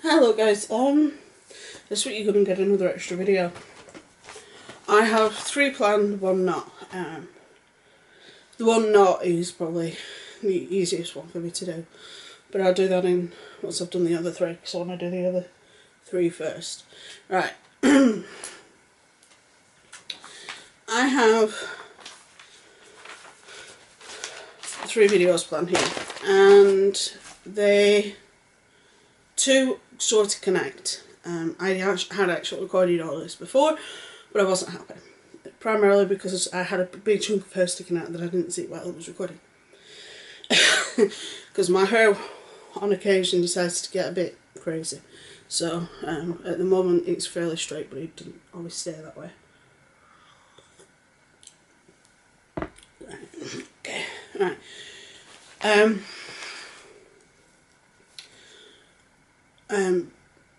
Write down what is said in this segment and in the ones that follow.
Hello guys, this week you're going to get another extra video. I have 3 planned, 1 not. The 1 not is probably the easiest one for me to do, but I'll do that in once I've done the other 3, because I want to do the other 3 first. Right, I have 3 videos planned here, and they 2 sort of connect. I had actually recorded all this before, but I wasn't happy. Primarily because I had a big chunk of hair sticking out that I didn't see while I was recording. Because my hair on occasion decides to get a bit crazy. So at the moment it's fairly straight, but it doesn't always stay that way. Right. Okay, right.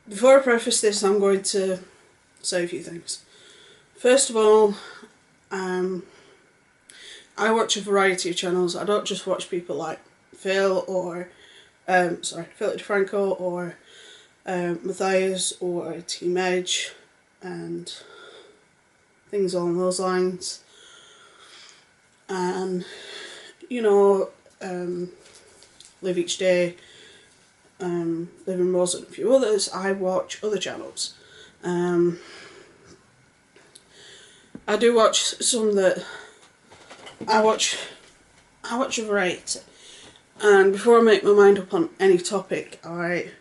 Before I preface this, I'm going to say a few things. First of all, I watch a variety of channels. I don't just watch people like Phil or Philip DeFranco or Matthias or Team Edge and things along those lines. And you know, Live Each Day, Living Rose and a few others. I watch other channels. I do watch some that I watch a variety, and before I make my mind up on any topic I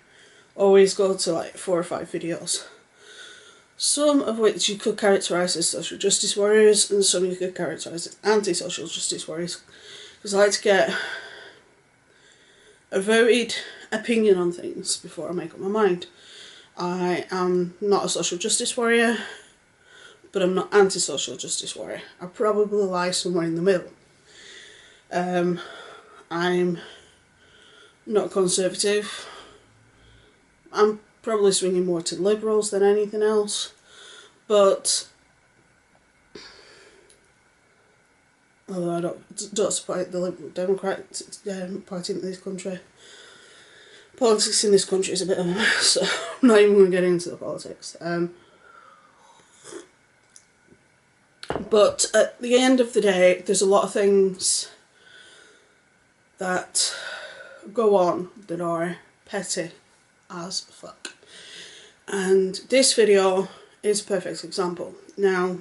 always go to like 4 or 5 videos, some of which you could characterise as social justice warriors and some you could characterise as anti-social justice warriors, because I like to get a varied opinion on things before I make up my mind. I am not a social justice warrior, but I'm not anti-social justice warrior. I probably lie somewhere in the middle. I'm not conservative. I'm probably swinging more to liberals than anything else, but although I don't support the Liberal Democrat Party in this country. Politics in this country is a bit of a mess, so I'm not even going to get into the politics. But at the end of the day, there's a lot of things that go on that are petty as fuck. And this video is a perfect example. Now,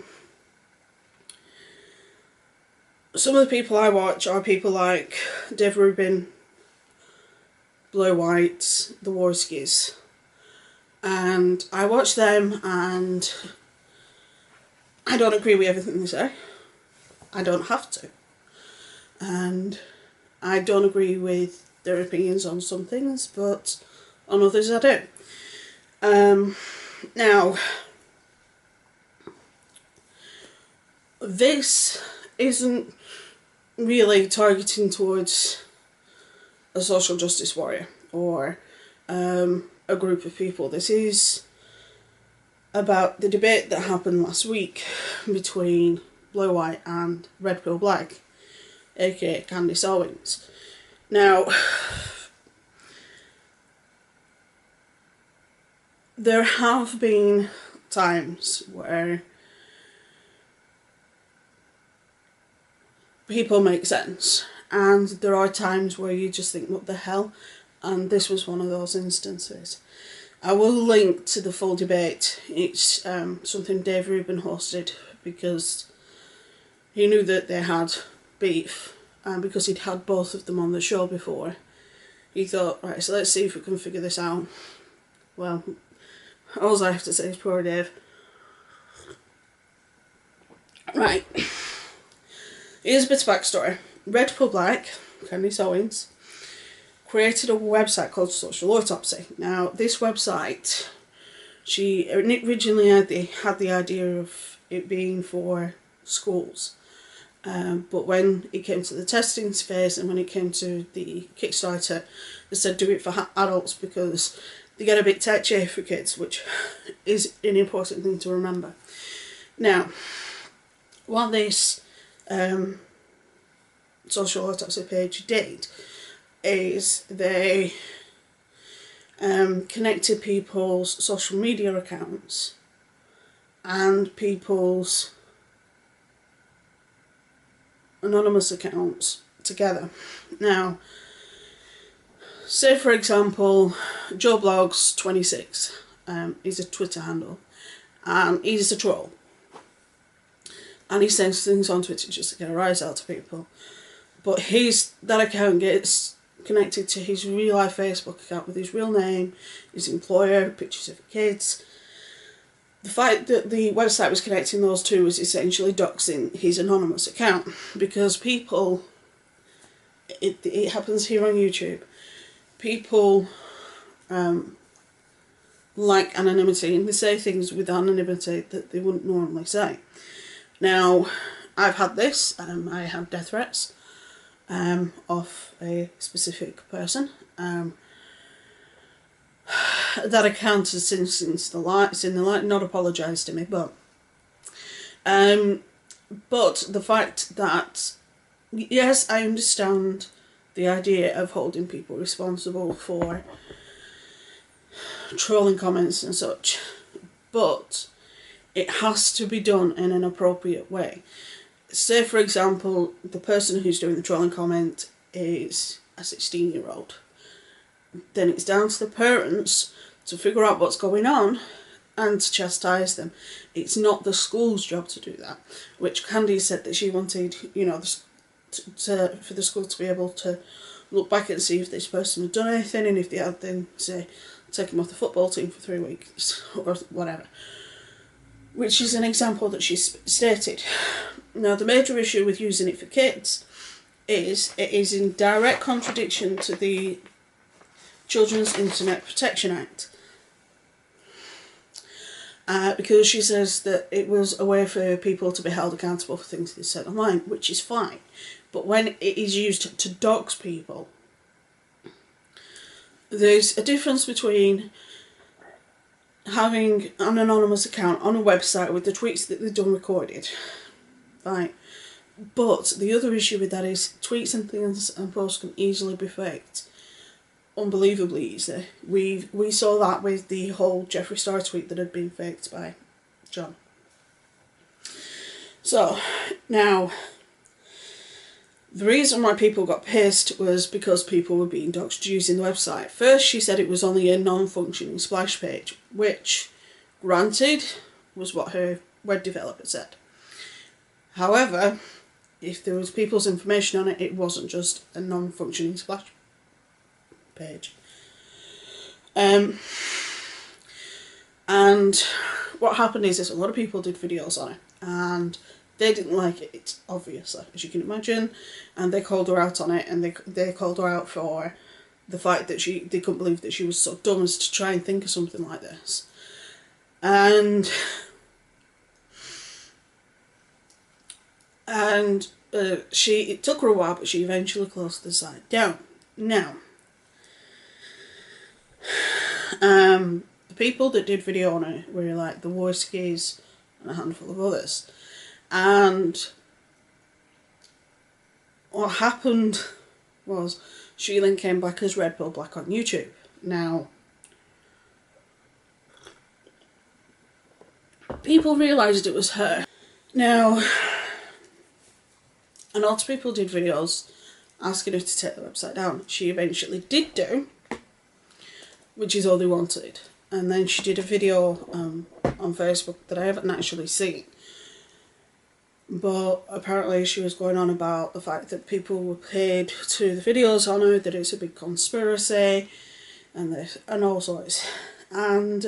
some of the people I watch are people like Dave Rubin, Blaire White, the Warskis, and I watch them and I don't agree with everything they say. I don't have to. And I don't agree with their opinions on some things, but on others I do. Now, this isn't really targeting towards a social justice warrior or a group of people. This is about the debate that happened last week between Blaire White and Red Pill Black, aka Candace Owens. Now, there have been times where people make sense, and there are times where you just think, what the hell? And this was one of those instances. I will link to the full debate. It's something Dave Rubin hosted because he knew that they had beef, and because he'd had both of them on the show before, he thought, right, so let's see if we can figure this out. Well, all I have to say is poor Dave. Right. Here's a bit of backstory. Red Pill Black, Candace Owens, created a website called Social Autopsy. Now, this website, she originally had the idea of it being for schools, but when it came to the testing phase and when it came to the Kickstarter, they said do it for adults because they get a bit touchy for kids, which is an important thing to remember. Now, what this Social Autopsy page did is they connected people's social media accounts and people's anonymous accounts together. Now, say for example, Joe Blogs 26 is a Twitter handle, and he's a troll, and he sends things on Twitter just to get a rise out of people. But that account gets connected to his real life Facebook account with his real name, his employer, pictures of kids. The fact that the website was connecting those two was essentially doxing his anonymous account, because people, it happens here on YouTube, people like anonymity, and they say things with anonymity that they wouldn't normally say. Now, I've had this, I had death threats of a specific person. That account has since in the light, not apologised to me, but the fact that, yes, I understand the idea of holding people responsible for trolling comments and such, but it has to be done in an appropriate way. Say for example, the person who's doing the trolling comment is a 16-year-old. Then it's down to the parents to figure out what's going on and to chastise them. It's not the school's job to do that, which Candy said that she wanted, you know, for the school to be able to look back and see if this person had done anything, and if they had, then say take him off the football team for 3 weeks or whatever, which is an example that she stated. Now, the major issue with using it for kids is it is in direct contradiction to the Children's Internet Protection Act, because she says that it was a way for people to be held accountable for things they said online, which is fine, but when it is used to dox people, there's a difference between having an anonymous account on a website with the tweets that they've done recorded, right? But the other issue with that is tweets and things and posts can easily be faked, unbelievably easy. We saw that with the whole Jeffree Star tweet that had been faked by John. So now, the reason why people got pissed was because people were being doxed using the website. First, she said it was only a non-functioning splash page, which, granted, was what her web developer said. However, if there was people's information on it, it wasn't just a non-functioning splash page. And what happened is a lot of people did videos on it, and they didn't like it, obviously, as you can imagine, and they called her out on it, and they called her out for the fact that they couldn't believe that she was so dumb as to try and think of something like this. And it took her a while, but she eventually closed the site down. Now, the people that did video on it were like the Warskis and a handful of others. And what happened was she then came back as Red Pill Black on YouTube. Now, people realised it was her. Now, and lots of people did videos asking her to take the website down. She eventually did do, which is all they wanted. And then she did a video on Facebook that I haven't actually seen. But apparently she was going on about the fact that people were paid to the videos on her, that it's a big conspiracy, and this, and all sorts. And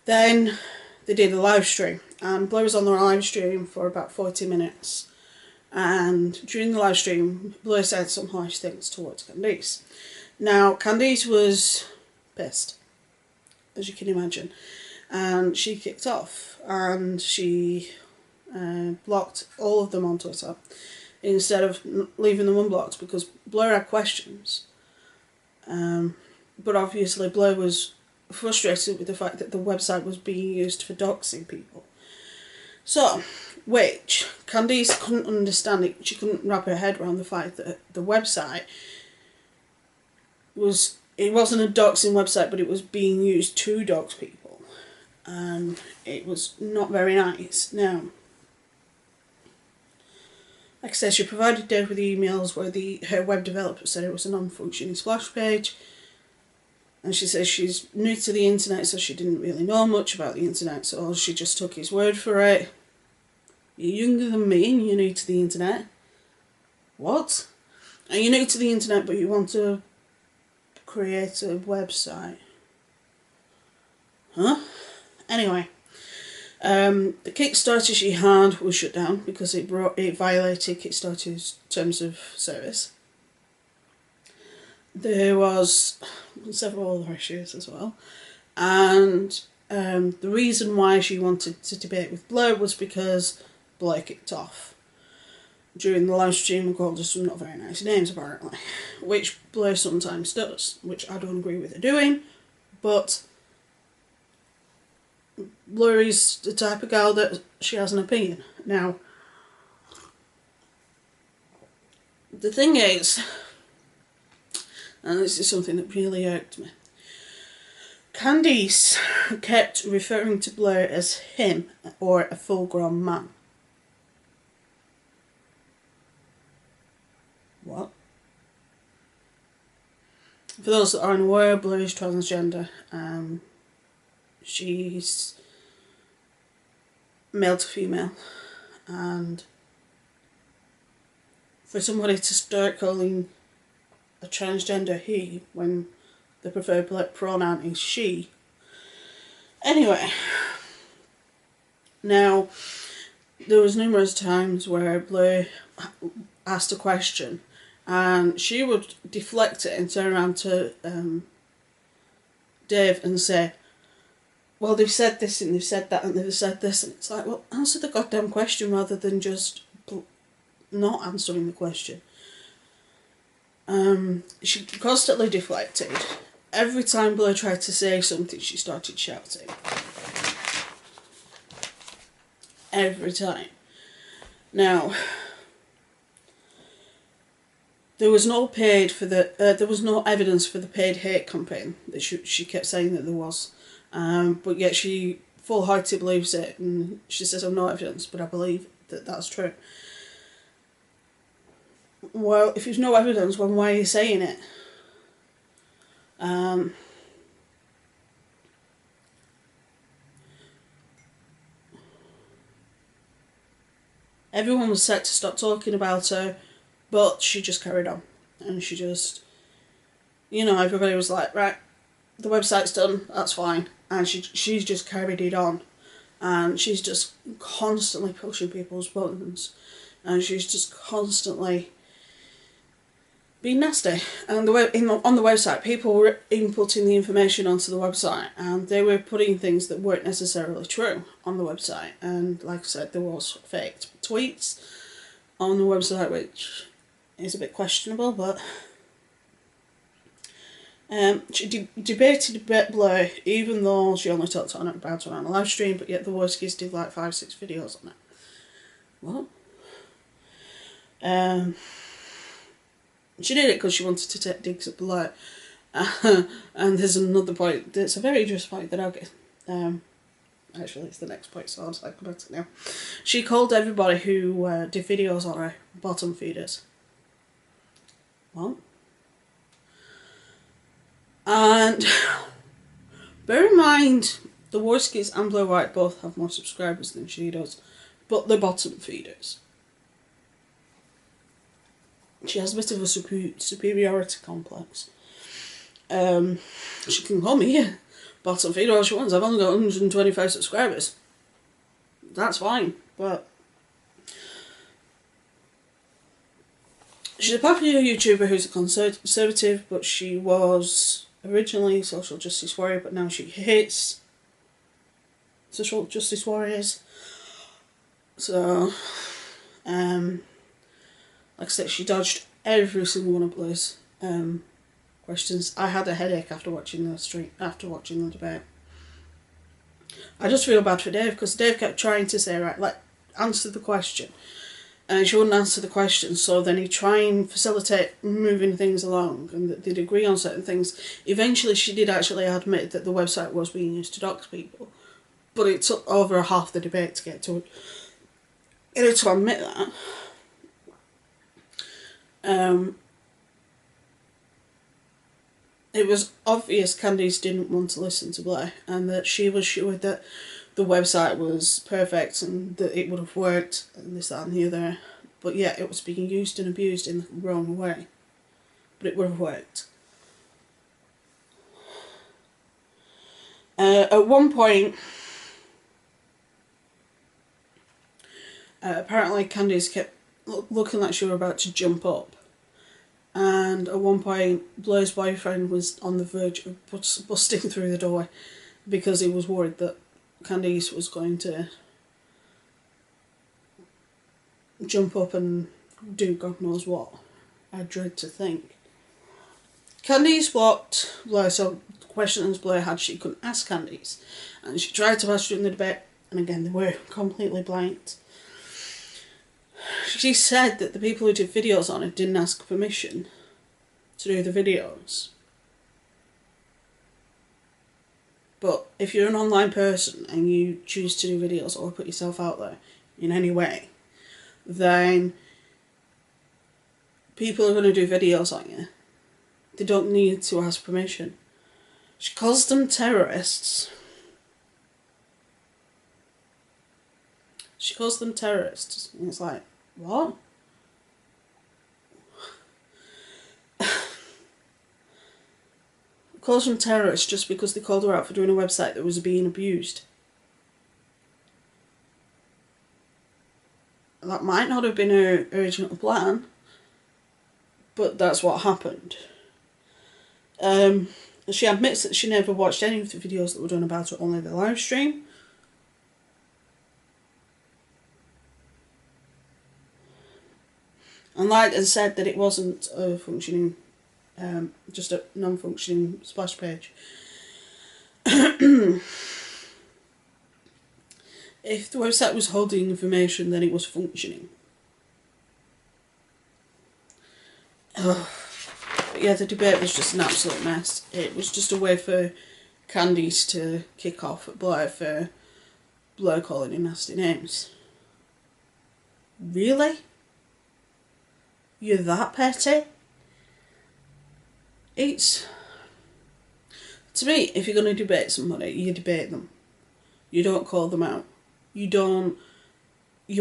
then they did a live stream, and Blaire was on the live stream for about 40 minutes. And during the live stream, Blaire said some harsh things towards Candice. Now, Candice was pissed, as you can imagine, and she kicked off, and she blocked all of them on Twitter instead of leaving them unblocked, because Blaire had questions. But obviously Blaire was frustrated with the fact that the website was being used for doxing people. So, which Candice couldn't understand it. She couldn't wrap her head around the fact that the website was it wasn't a doxing website, but it was being used to dox people, and it was not very nice. Now, like I said, she provided Dave with the emails where her web developer said it was a non-functioning splash page, and she says she's new to the internet, so she didn't really know much about the internet, so she just took his word for it. You're younger than me and you're new to the internet. What? And you're new to the internet but you want to create a website? Huh? Anyway, the Kickstarter she had was shut down because it violated Kickstarter's terms of service. There was several other issues as well, and the reason why she wanted to debate with Blaire was because Blaire kicked off during the live stream and called her some not very nice names apparently, which Blaire sometimes does, which I don't agree with her doing, but Blaire is the type of girl that she has an opinion. Now, the thing is, and this is something that really irked me, Candice kept referring to Blaire as him or a full-grown man. What? For those that are unaware, Blaire is transgender. She's male to female, and for somebody to start calling a transgender he when the preferred pronoun is she. Anyway, now there was numerous times where Blaire asked a question and she would deflect it and turn around to Dave and say, well, they've said this and they've said that and they've said this, and it's like, well, answer the goddamn question rather than just not answering the question. She constantly deflected. Every time Blaire tried to say something, she started shouting. Every time. Now, there was no there was no evidence for the paid hate campaign that she kept saying that there was, but yet she full-heartedly believes it, and she says, "I've no evidence, but I believe that that's true." Well, if there's no evidence, then why are you saying it? Everyone was set to stop talking about her, but she just carried on. And she just, everybody was like, right, the website's done, that's fine. And she's just carried it on. And she's just constantly pushing people's buttons. And she's just constantly being nasty. And on the website, people were inputting the information onto the website, and they were putting things that weren't necessarily true on the website. And like I said, there was fake tweets on the website, which is a bit questionable, but she debated Blaire, even though she only talked about it on a live stream, but yet the Warskies did like 5-6 videos on it. What? She did it because she wanted to take digs at Blaire. And there's another point, it's a very interesting point that I'll get. Actually, it's the next point, so I'll talk about it now. She called everybody who did videos on her bottom feeders. What? And bear in mind, the Warskies and Blaire White both have more subscribers than she does, but they're bottom feeders. She has a bit of a superiority complex. She can call me bottom feeder all she wants. I've only got 125 subscribers. That's fine, but she's a popular YouTuber who's a conservative, but she was originally a social justice warrior, but now she hates social justice warriors. So, like I said, she dodged every single one of Blaire's questions. I had a headache after watching the debate. I just feel bad for Dave, because Dave kept trying to say, right, answer the question. and she wouldn't answer the questions, so then he'd try and facilitate moving things along, and that they'd agree on certain things. Eventually she did actually admit that the website was being used to dox people, but it took over half the debate to get her to admit that. It was obvious Candice didn't want to listen to Blaire, and that she was sure that the website was perfect and that it would have worked, and this, that and the other. But yeah, it was being used and abused in the wrong way. But it would have worked. At one point, apparently Candice kept looking like she was about to jump up. And at one point, Blaire's boyfriend was on the verge of busting through the door because he was worried that Candice was going to jump up and do God knows what. I dread to think. Candice blocked Blaire, so questions Blaire had she couldn't ask Candice. And she tried to ask during the debate, and again they were completely blanked. She said that the people who did videos on it didn't ask permission to do the videos. But if you're an online person and you choose to do videos or put yourself out there in any way, then people are going to do videos on you. They don't need to ask permission. She calls them terrorists. She calls them terrorists. And it's like, what? Calls them terrorists just because they called her out for doing a website that was being abused. That might not have been her original plan, but that's what happened. She admits that she never watched any of the videos that were done about her, only the live stream. And lied and said that it wasn't a functioning, just a non-functioning splash page. If the website was holding information, then it was functioning. But yeah, the debate was just an absolute mess. It was just a way for Candice to kick off at Blaire for Blaire calling him nasty names. Really? You're that petty? It's... To me, if you're going to debate somebody, you debate them. You don't call them out. You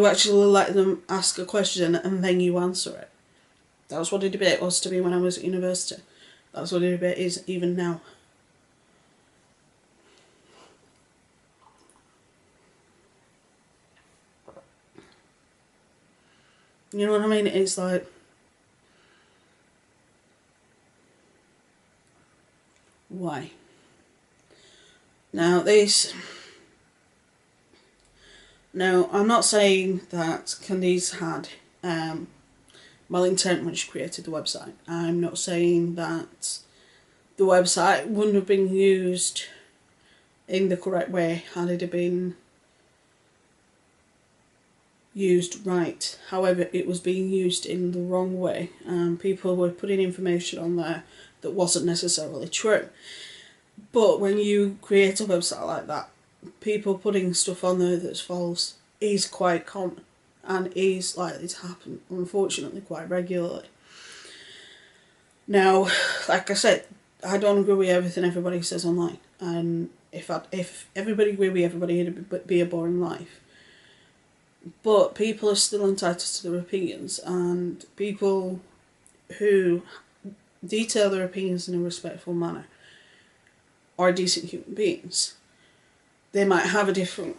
actually let them ask a question and then you answer it. That was what a debate was to me when I was at university. That's what a debate is even now. You know what I mean? It's like... Why? Now this... Now, I'm not saying that Candice had malintent when she created the website. I'm not saying that the website wouldn't have been used in the correct way had it been used right. However, it was being used in the wrong way, and people were putting information on there that wasn't necessarily true. But when you create a website like that, people putting stuff on there that's false is quite common and is likely to happen, unfortunately, quite regularly. Now, like I said, I don't agree with everything everybody says online, and if everybody agreed with everybody, it'd be a boring life. But people are still entitled to their opinions, and people who detail their opinions in a respectful manner are decent human beings. They might have a different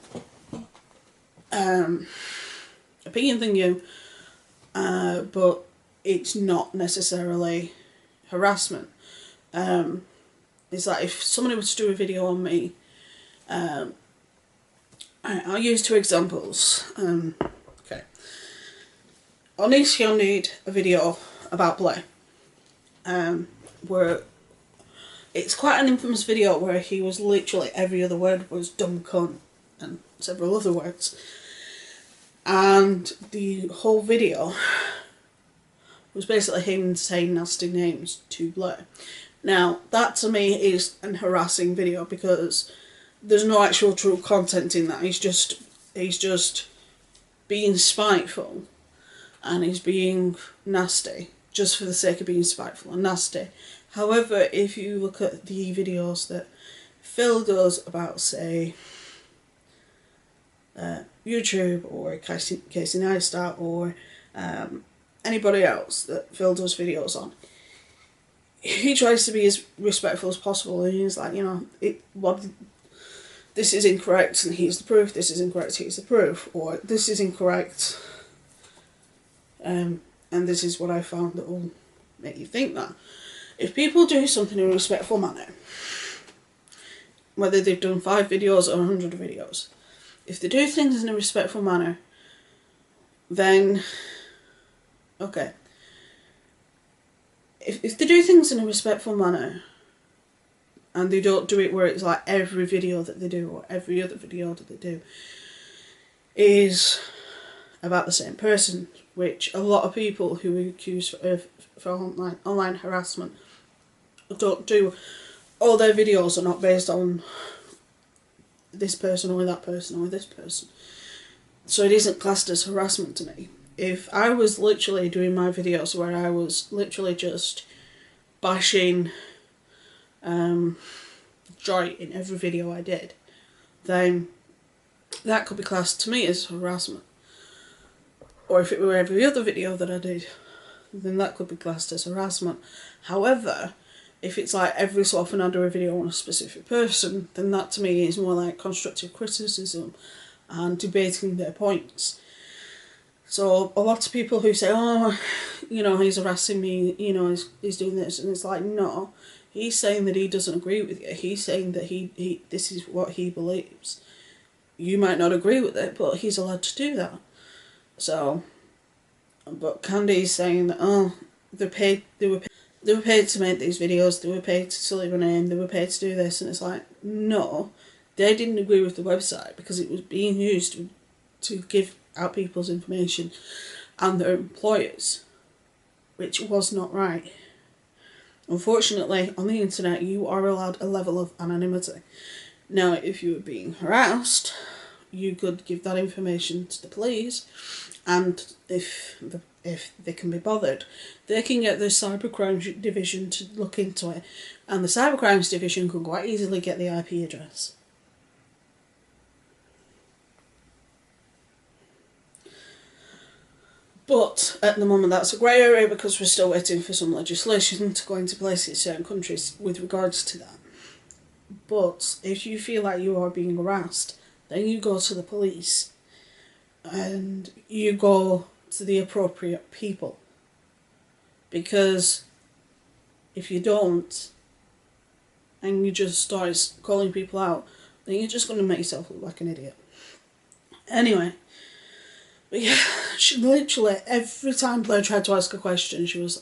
opinion than you, but it's not necessarily harassment. It's like if somebody was to do a video on me, I'll use two examples. Okay. Onision did a video about Blaire, where it's quite an infamous video where he was literally, every other word was dumb cunt and several other words. and the whole video was basically him saying nasty names to Blaire. Now, that to me is an harassing video because there's no actual true content in that. He's just being spiteful, and he's being nasty just for the sake of being spiteful and nasty. However, if you look at the videos that Phil does about, say, YouTube or Casey Neistat or anybody else that Phil does videos on, he tries to be as respectful as possible, and he's like, you know, this is incorrect and here's the proof, this is incorrect, here's the proof, or this is incorrect and this is what I found that will make you think that. If people do something in a respectful manner, whether they've done 5 videos or 100 videos, if they do things in a respectful manner, then okay. If they do things in a respectful manner, and they don't do it where it's like every video that they do or every other video that they do is about the same person, which a lot of people who are accused for online harassment don't do. All their videos are not based on this person or that person or this person. So it isn't classed as harassment to me. If I was literally doing my videos where I was literally just bashing Joy in every video I did, then that could be classed to me as harassment. Or if it were every other video that I did, then that could be classed as harassment. However, if it's like every so often I do a video on a specific person, then that to me is more like constructive criticism and debating their points. So a lot of people who say, oh, you know, he's harassing me, you know, he's doing this, and it's like, no, he's saying that he doesn't agree with you. He's saying that he this is what he believes. You might not agree with it, but he's allowed to do that. So, but Candy's saying that, oh, they were paid to make these videos, they were paid to sully my name, they were paid to do this, and it's like, no, they didn't agree with the website because it was being used to give out people's information and their employers, which was not right. Unfortunately, on the internet, you are allowed a level of anonymity. Now, if you were being harassed, you could give that information to the police, and if they can be bothered, they can get the cybercrime division to look into it, and the cybercrimes division could quite easily get the IP address. But at the moment that's a grey area because we're still waiting for some legislation to go into place in certain countries with regards to that. But if you feel like you are being harassed, then you go to the police and you go to the appropriate people. Because if you don't, and you just start calling people out, then you're just going to make yourself look like an idiot. Anyway, but yeah, she literally, every time Blaire tried to ask a question, she was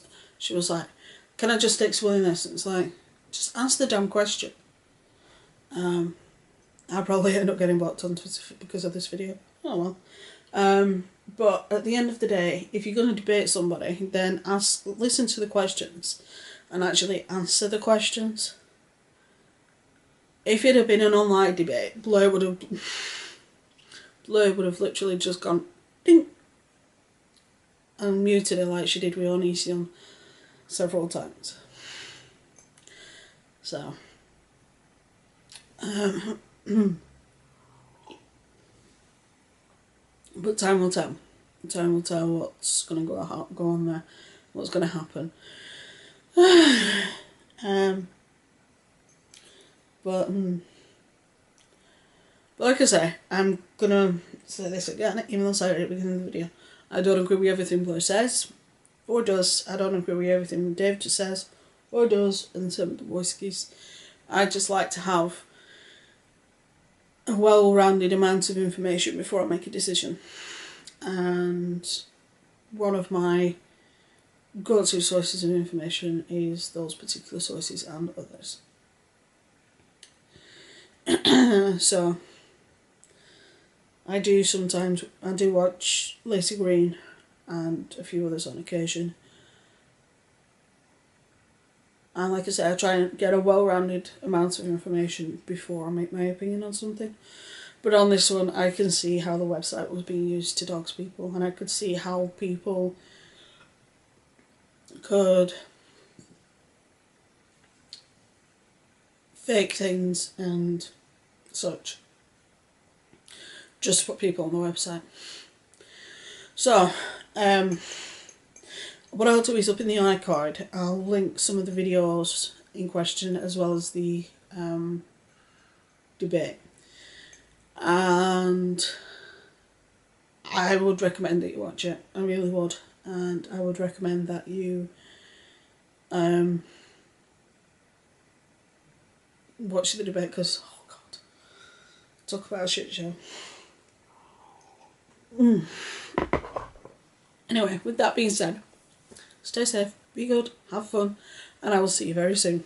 like, can I just explain this? And it's like, just ask the damn question. I'll probably end up getting blocked on Twitter because of this video. Oh well. But at the end of the day, if you're going to debate somebody, then listen to the questions and actually answer the questions. If it had been an online debate, Blaire would have literally just gone ding and muted her like she did with Onision several times. So but time will tell. Time will tell what's going to go on there, what's going to happen. But like I say, I'm going to say this again, even though I said it at the beginning of the video. I don't agree with everything Blaire says, or does. I don't agree with everything Dave just says, or does, in terms of the whiskies. I just like to have a well-rounded amount of information before I make a decision. And one of my go-to sources of information is those particular sources and others. So, I do watch Lacey Green and a few others on occasion. And like I said, I try and get a well-rounded amount of information before I make my opinion on something. But on this one, I can see how the website was being used to dox people, and I could see how people could fake things and such just to put people on the website. So, what I'll do is up in the iCard, I'll link some of the videos in question as well as the debate. And I would recommend that you watch it. I really would. And I would recommend that you watch the debate, because, oh God, talk about a shit show. Anyway, with that being said, stay safe, be good, have fun, and I will see you very soon.